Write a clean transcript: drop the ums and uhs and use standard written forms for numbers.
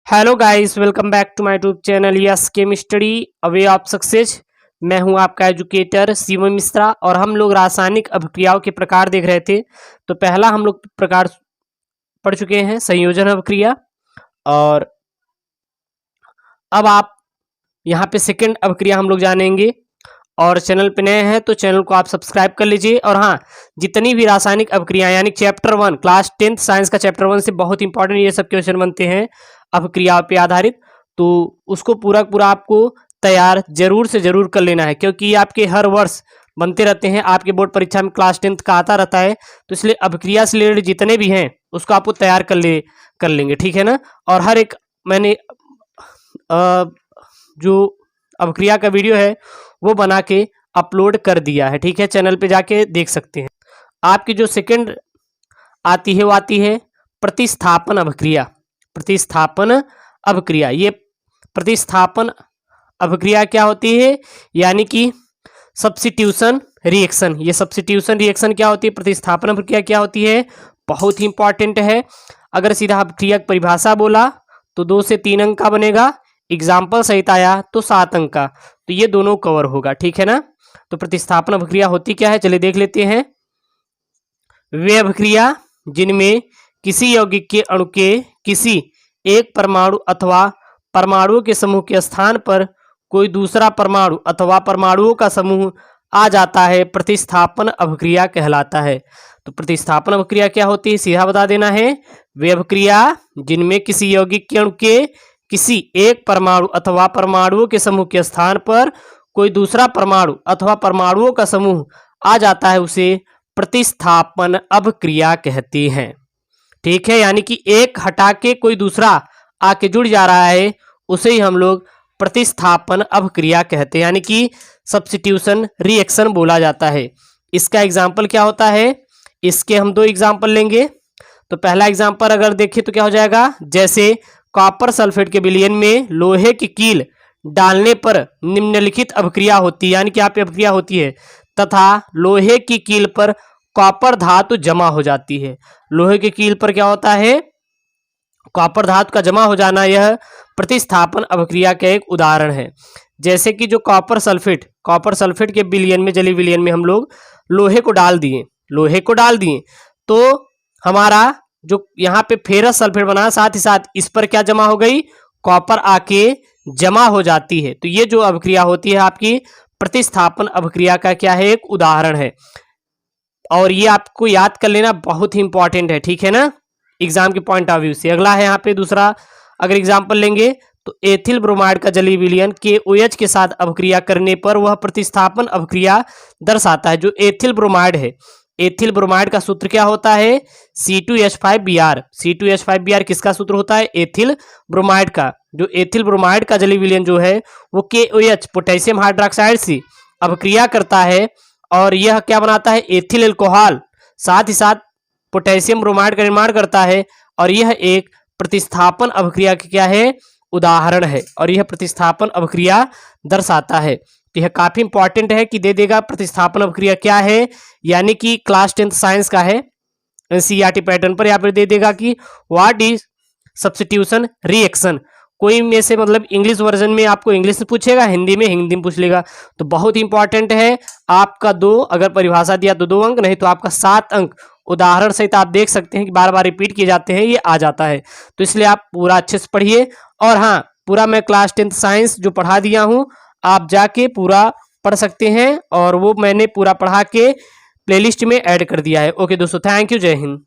Hello guys, welcome back to my YouTube channel yes chem study a way of success. मैं हूं आपका educator Shivam Mishra और हम लोग रासायनिक अभिक्रियाओं के प्रकार देख रहे थे। तो पहला हम लोग प्रकार पढ़ चुके हैं, संयोजन अभिक्रिया। और अब आप यहाँ पे सेकंड अभिक्रिया हम लोग जानेंगे। और चैनल पे नए हैं तो चैनल को आप सब्सक्राइब कर लीजिए। और हाँ, जितनी भी रासायनिक अभिक्रिया यानी चैप्टर 1 क्लास 10th साइंस का चैप्टर 1 से बहुत इंपॉर्टेंट ये सब क्वेश्चन बनते हैं अभिक्रिया पे आधारित, तो उसको पूरा पूरा आपको तैयार जरूर से जरूर कर लेना है, क्योंकि ये आपके हर वर्ष बनते रहते हैं। आपके बोर्ड परीक्षा में क्लास 10th का आता रहता है, तो इसलिए अभिक्रिया से रिलेटेड जितने भी हैं उसको आपको तैयार कर लेंगे, ठीक है ना। और हर एक मैंने जो अभिक्रिया का वीडियो है वो बना के अपलोड कर दिया है, ठीक है। चैनल पे जाके देख सकते हैं। आपकी जो सेकंड आती है वो आती है प्रतिस्थापन अभिक्रिया। प्रतिस्थापन अभिक्रिया, ये प्रतिस्थापन अभिक्रिया क्या होती है, यानी कि सब्स्टिट्यूशन रिएक्शन। ये सब्स्टिट्यूशन रिएक्शन क्या होती है, प्रतिस्थापन अभिक्रिया क्या होती है, बहुत ही इंपॉर्टेंट है। अगर सीधा अभिक्रिया की परिभाषा बोला तो 2 से 3 अंक का बनेगा, एग्जाम्पल सहित आया तो 7 अंक का, तो ये दोनों कवर होगा, ठीक है ना। तो प्रतिस्थापन अभिक्रिया होती क्या है, चलिए देख लेते हैं। वे अभिक्रिया जिनमें किसी यौगिक के अणु के किसी एक परमाणु अथवा परमाणुओं के समूह के स्थान पर कोई दूसरा परमाणु अथवा परमाणुओं का समूह आ जाता है, प्रतिस्थापन अभिक्रिया कहलाता है। तो प्रतिस्थापन अभिक्रिया क्या होती है, सीधा बता देना है। वे अभिक्रिया जिनमें किसी यौगिक के अणु के किसी एक परमाणु अथवा परमाणुओं के समूह के स्थान पर कोई दूसरा परमाणु अथवा परमाणुओं का समूह आ जाता है, उसे प्रतिस्थापन अभिक्रिया कहते हैं, ठीक है। यानी कि एक हटा के कोई दूसरा आके जुड़ जा रहा है, उसे ही हम लोग प्रतिस्थापन अभिक्रिया कहते हैं, यानी कि सब्स्टिट्यूशन रिएक्शन बोला जाता है। इसका एग्जाम्पल क्या होता है, इसके हम 2 एग्जाम्पल लेंगे। तो पहला एग्जाम्पल अगर देखें तो क्या हो जाएगा, जैसे कॉपर सल्फेट के विलयन में लोहे की कील डालने पर निम्नलिखित अभिक्रिया होती है, यानी कि यहाँ पे अभिक्रिया होती है तथा लोहे की कील पर कॉपर धातु जमा हो जाती है। लोहे की कील पर क्या होता है, कॉपर धातु का जमा हो जाना, यह प्रतिस्थापन अभिक्रिया का एक उदाहरण है। जैसे कि जो कॉपर सल्फेट के विलयन में, जलीय विलयन में हम लोग लोहे को डाल दिए तो हमारा जो यहाँ पे फेरस सल्फेट बना, साथ ही साथ इस पर क्या जमा हो गई, कॉपर आके जमा हो जाती है। तो ये जो अभिक्रिया होती है आपकी प्रतिस्थापन अभिक्रिया का क्या है, एक उदाहरण है। और ये आपको याद कर लेना बहुत ही इंपॉर्टेंट है, ठीक है ना, एग्जाम के पॉइंट ऑफ व्यू से। अगला है यहाँ पे दूसरा, अगर एग्जाम्पल लेंगे तो एथिल ब्रोमाइड का जलीय विलयन KOH के साथ अभिक्रिया करने पर वह प्रतिस्थापन अभिक्रिया दर्शाता है। जो एथिल ब्रोमाइड है, एथिल ब्रोमाइड का सूत्र क्या होता है, C2H5Br। C2H5Br किसका सूत्र होता है, एथिल ब्रोमाइड का। जो एथिल ब्रोमाइड का जलीय विलयन जो है वो KOH पोटेशियम हाइड्रोक्साइड से अभिक्रिया करता है और यह क्या बनाता है, एथिल अल्कोहल, साथ ही साथ पोटेशियम ब्रोमाइड का निर्माण करता है। और यह एक प्रतिस्थापन अभिक्रिया की क्या है, उदाहरण है, और यह प्रतिस्थापन अभिक्रिया दर्शाता है। तो यह काफी इंपॉर्टेंट है कि दे देगा प्रतिस्थापन अभिक्रिया क्या है, यानी कि क्लास 10th साइंस का है, NCERT पैटर्न पर यहाँ पर दे देगा कि व्हाट इज सब्स्टिट्यूशन रिएक्शन। कोई में से मतलब इंग्लिश वर्जन में आपको इंग्लिश में पूछेगा, हिंदी में पूछ लेगा। तो बहुत ही इंपॉर्टेंट है। आपका 2 अगर परिभाषा दिया तो 2 अंक, नहीं तो आपका 7 अंक उदाहरण सहित आप देख सकते हैं कि बार बार रिपीट किए जाते हैं, ये आ जाता है। तो इसलिए आप पूरा अच्छे से पढ़िए। और हाँ, पूरा मैं क्लास 10th साइंस जो पढ़ा दिया हूँ, आप जाके पूरा पढ़ सकते हैं, और वो मैंने पूरा पढ़ा के प्लेलिस्ट में ऐड कर दिया है। ओके दोस्तों, थैंक यू, जय हिंद।